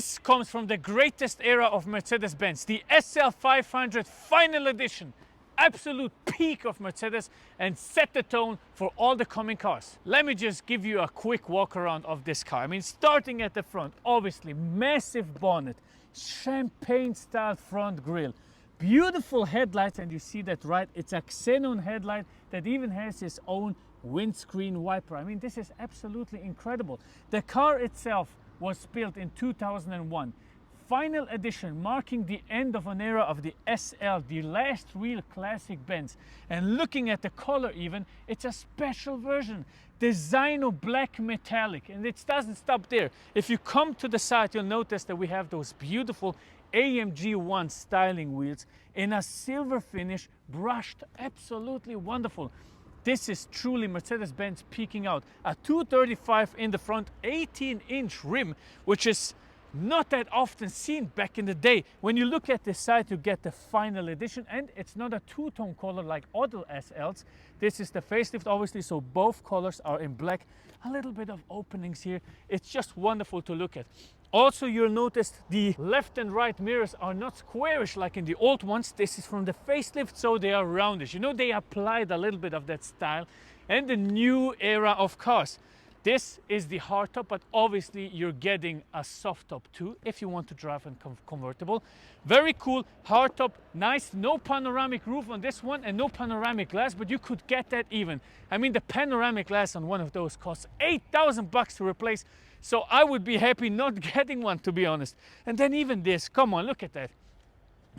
This comes from the greatest era of Mercedes-Benz, the SL500 final edition. Absolute peak of Mercedes and set the tone for all the coming cars. Let me just give you a quick walk around of this car. I mean, starting at the front, obviously massive bonnet, champagne style front grille, beautiful headlights, and you see that right, it's a xenon headlight that even has its own windscreen wiper. I mean, this is absolutely incredible. The car itself was built in 2001. Final edition, marking the end of an era of the SL, the last real classic Benz. And looking at the color even, it's a special version. Designo black metallic, and it doesn't stop there. If you come to the side, you'll notice that we have those beautiful AMG 1 styling wheels in a silver finish, brushed, absolutely wonderful. This is truly Mercedes-Benz peaking out. A 235 in the front, 18-inch rim, which is not that often seen back in the day. When you look at the side, you get the final edition, and it's not a two-tone color like other SLs. This is the facelift, obviously, so both colors are in black. A little bit of openings here. It's just wonderful to look at. Also, you'll notice the left and right mirrors are not squarish like in the old ones. This is from the facelift, so they are roundish. You know, they applied a little bit of that style and the new era of cars. This is the hardtop, but obviously you're getting a soft top too if you want to drive a convertible. Very cool hardtop, nice, no panoramic roof on this one and no panoramic glass, but you could get that even. I mean, the panoramic glass on one of those costs $8,000 to replace, so I would be happy not getting one, to be honest. And then even this, come on, look at that.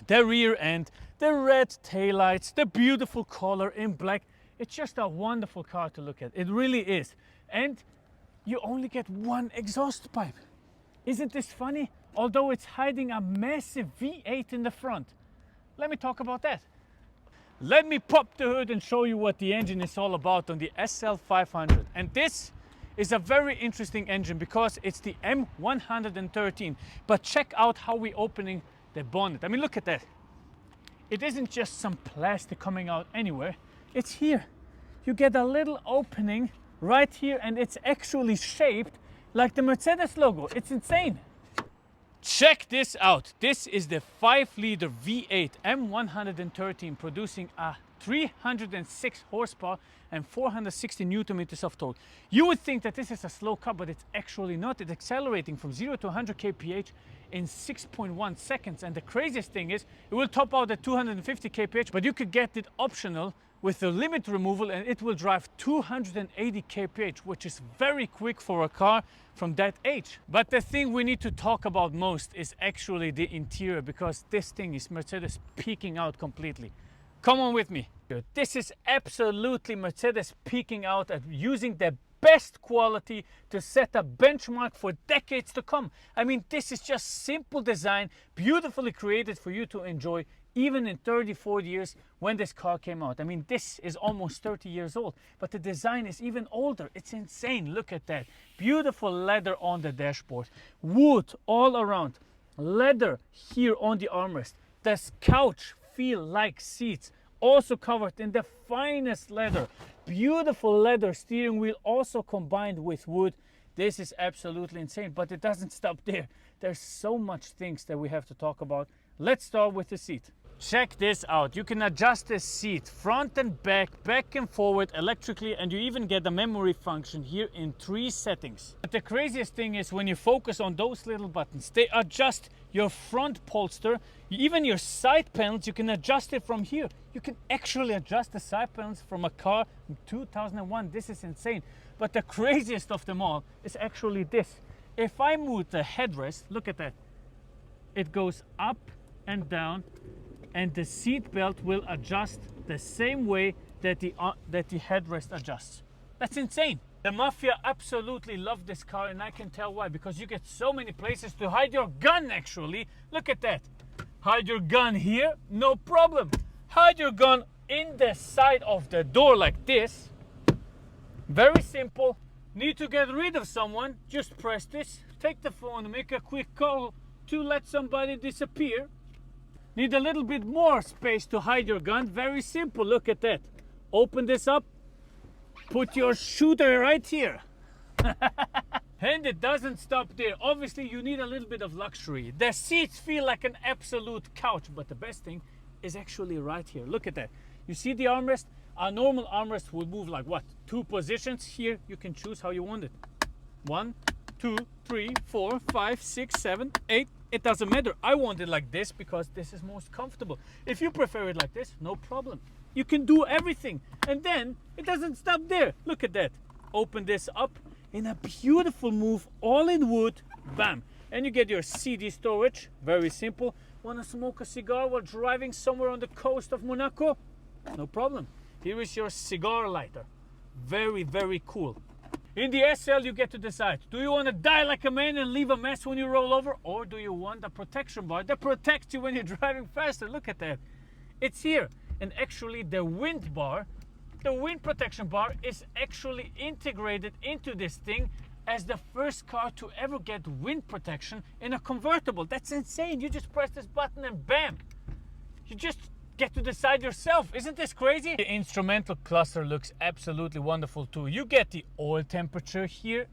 The rear end, the red taillights, the beautiful color in black. It's just a wonderful car to look at. It really is. And you only get one exhaust pipe. Isn't this funny? Although it's hiding a massive V8 in the front. Let me talk about that. Let me pop the hood and show you what the engine is all about on the SL500. And this is a very interesting engine because it's the M113. But check out how we're opening the bonnet. I mean, look at that. It isn't just some plastic coming out anywhere. It's here. You get a little opening right here, and it's actually shaped like the Mercedes logo. It's insane. Check this out. This is the 5-liter V8 M113 producing a 306 horsepower and 460 Newton meters of torque. You would think that this is a slow car, but it's actually not. It's accelerating from 0 to 100 kph in 6.1 seconds. And the craziest thing is, it will top out at 250 kph, but you could get it optional with the limit removal, and it will drive 280 kph, which is very quick for a car from that age. But the thing we need to talk about most is actually the interior, because this thing is Mercedes peaking out completely. Come on with me. This is absolutely Mercedes peaking out at using the best quality to set a benchmark for decades to come. I mean, this is just simple design, beautifully created for you to enjoy even in 30-40 years when this car came out. I mean, this is almost 30 years old, but the design is even older. It's insane. Look at that. Beautiful leather on the dashboard, wood all around, leather here on the armrest. This couch feel like seats, also covered in the finest leather. Beautiful leather steering wheel, also combined with wood. This is absolutely insane, but it doesn't stop there. There's so much things that we have to talk about. Let's start with the seat. Check this out. You can adjust the seat front and back and forward electrically, and you even get a memory function here in 3 settings. But the craziest thing is when you focus on those little buttons, they adjust your front polster, even your side panels. You can adjust it from here. You can actually adjust the side panels from a car in 2001. This is insane. But the craziest of them all is actually this. If I move the headrest, look at that. It goes up and down, and the seat belt will adjust the same way that the headrest adjusts. That's insane. The Mafia absolutely love this car, and I can tell why, because you get so many places to hide your gun actually. Look at that. Hide your gun here, no problem. Hide your gun in the side of the door like this. Very simple. Need to get rid of someone, just press this. Take the phone and make a quick call to let somebody disappear. Need a little bit more space to hide your gun. Very simple. Look at that. Open this up. Put your shooter right here. And it doesn't stop there. Obviously, you need a little bit of luxury. The seats feel like an absolute couch, but the best thing is actually right here. Look at that. You see the armrest? A normal armrest would move like what? 2 positions. Here, you can choose how you want it. 1, 2, 3, 4, 5, 6, 7, 8. It doesn't matter. I want it like this because this is most comfortable. If you prefer it like this, no problem. You can do everything. And then it doesn't stop there. Look at that. Open this up in a beautiful move, all in wood. Bam. And you get your CD storage. Very simple. Want to smoke a cigar while driving somewhere on the coast of Monaco? No problem. Here is your cigar lighter. Very, very cool. In the SL, you get to decide. Do you want to die like a man and leave a mess when you roll over? Or do you want a protection bar that protects you when you're driving faster? Look at that. It's here. And actually, the wind bar, the wind protection bar, is actually integrated into this thing as the first car to ever get wind protection in a convertible. That's insane. You just press this button and bam. You just get to decide yourself. Isn't this crazy? The instrumental cluster looks absolutely wonderful too. You get the oil temperature here.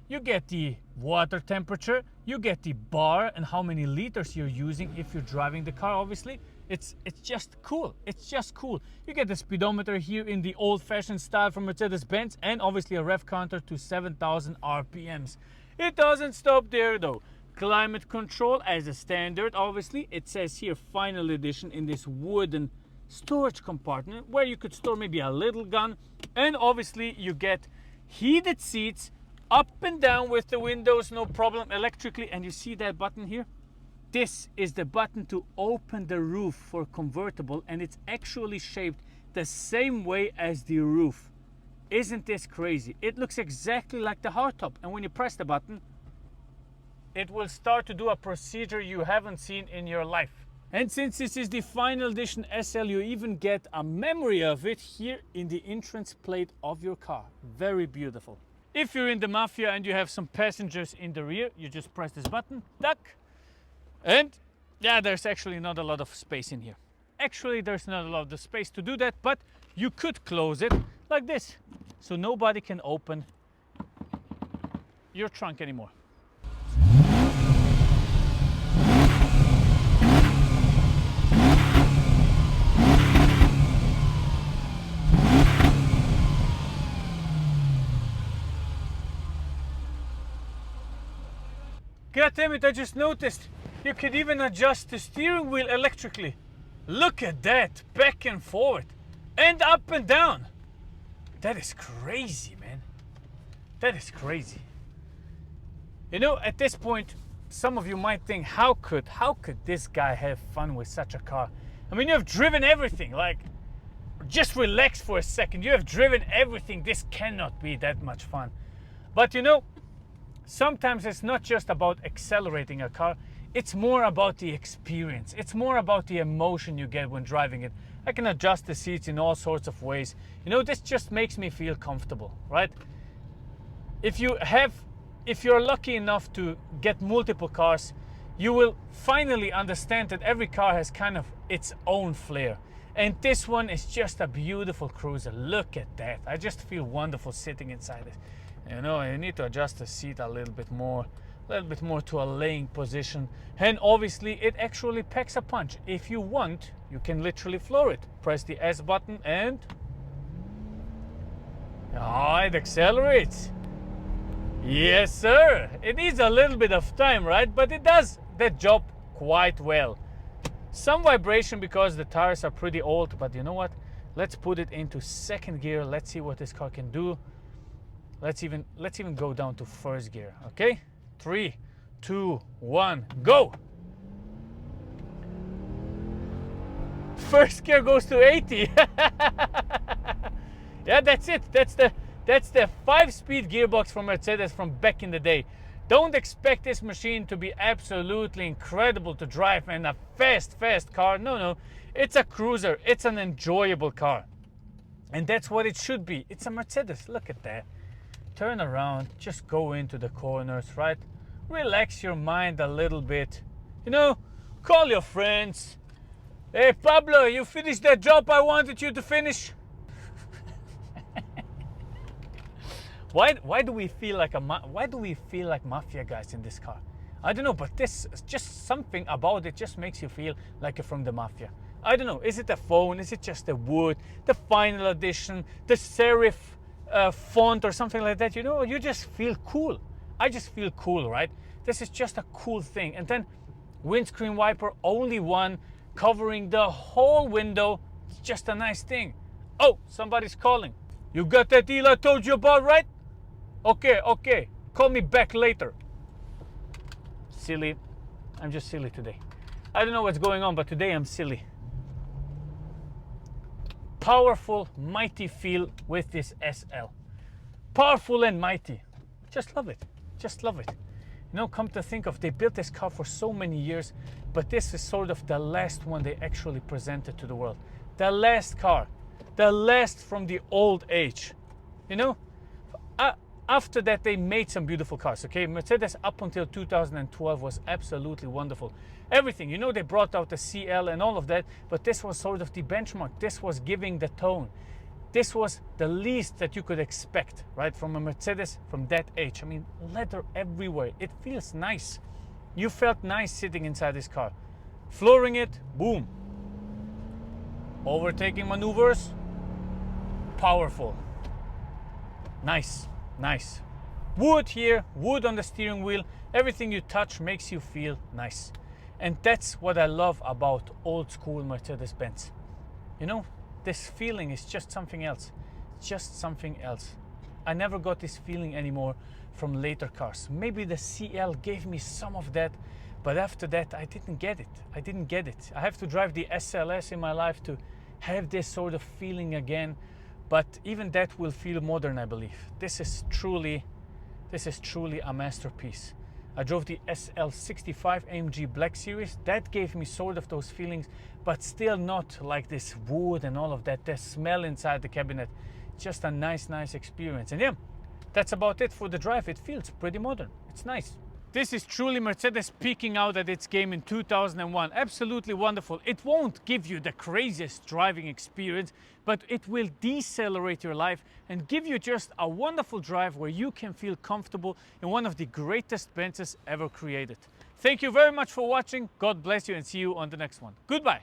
You get the water temperature. You get the bar and how many liters you're using if you're driving the car, obviously. It's just cool. It's just cool. You get the speedometer here in the old-fashioned style from Mercedes-Benz, and obviously a rev counter to 7,000 RPMs. It doesn't stop there though. Climate control as a standard, obviously. It says here final edition in this wooden storage compartment where you could store maybe a little gun. And obviously you get heated seats up and down with the windows, no problem, electrically. And you see that button here? This is the button to open the roof for convertible, and it's actually shaped the same way as the roof. Isn't this crazy? It looks exactly like the hardtop, and when you press the button, it will start to do a procedure you haven't seen in your life. And since this is the final edition SL, you even get a memory of it here in the entrance plate of your car. Very beautiful. If you're in the Mafia and you have some passengers in the rear, you just press this button, duck, and yeah, there's actually not a lot of space in here. Actually, there's not a lot of space to do that, but you could close it like this, so nobody can open your trunk anymore. God damn it, I just noticed you can even adjust the steering wheel electrically. Look at that, back and forward, and up and down. That is crazy, man. That is crazy. You know, at this point, some of you might think, how could this guy have fun with such a car? I mean, you have driven everything, like, just relax for a second. You have driven everything. This cannot be that much fun. But you know, sometimes it's not just about accelerating a car. It's more about the experience. It's more about the emotion you get when driving it. I can adjust the seats in all sorts of ways. You know, this just makes me feel comfortable, right? If you're lucky enough to get multiple cars, you will finally understand that every car has kind of its own flair. And this one is just a beautiful cruiser. Look at that. I just feel wonderful sitting inside it. You know, I need to adjust the seat a little bit more to a laying position. And obviously it actually packs a punch. If you want, you can literally floor it. Press the S button and it accelerates. Yes, sir. It needs a little bit of time, right? But it does that job quite well. Some vibration because the tires are pretty old, but you know what? Let's put it into second gear. Let's see what this car can do. Let's even go down to first gear, okay? 3, 2, 1, go! First gear goes to 80. Yeah, that's it. That's the 5-speed gearbox from Mercedes from back in the day. Don't expect this machine to be absolutely incredible to drive and a fast car. No. It's a cruiser. It's an enjoyable car. And that's what it should be. It's a Mercedes. Look at that. Turn around, just go into the corners, right? Relax your mind a little bit. You know, call your friends. Hey, Pablo, you finished that job I wanted you to finish? Why do we feel like why do we feel like mafia guys in this car? I don't know, but this is just something about it just makes you feel like you're from the mafia. I don't know, is it the phone, is it just the wood, the final edition, the serif font or something like that? You know, you just feel cool. I just feel cool, right? This is just a cool thing. And then windscreen wiper, only one, covering the whole window. It's just a nice thing. Oh, somebody's calling. You got that deal I told you about, right? Okay, okay. Call me back later. Silly. I'm just silly today. I don't know what's going on, but today I'm silly. Powerful, mighty feel with this SL. Powerful and mighty. Just love it. Just love it. You know, come to think of, they built this car for so many years, but this is sort of the last one they actually presented to the world. The last car. The last from the old age. You know, after that they made some beautiful cars. Okay, Mercedes up until 2012 was absolutely wonderful. Everything, you know, they brought out the CL and all of that, but this was sort of the benchmark. This was giving the tone. This was the least that you could expect, right, from a Mercedes from that age. I mean, leather everywhere. It feels nice. You felt nice sitting inside this car. Flooring it, boom. Overtaking maneuvers, powerful. Nice, nice. Wood here, wood on the steering wheel. Everything you touch makes you feel nice. And that's what I love about old school Mercedes-Benz. You know, this feeling is just something else. Just something else. I never got this feeling anymore from later cars. Maybe the CL gave me some of that, but after that I didn't get it. I didn't get it. I have to drive the SLS in my life to have this sort of feeling again. But even that will feel modern, I believe. This is truly a masterpiece. I drove the SL65 AMG Black Series. That gave me sort of those feelings, but still not like this wood and all of that. The smell inside the cabinet. Just a nice experience. And yeah, that's about it for the drive. It feels pretty modern. It's nice. This is truly Mercedes peaking out at its game in 2001. Absolutely wonderful. It won't give you the craziest driving experience, but it will decelerate your life and give you just a wonderful drive where you can feel comfortable in one of the greatest Benzes ever created. Thank you very much for watching. God bless you and see you on the next one. Goodbye.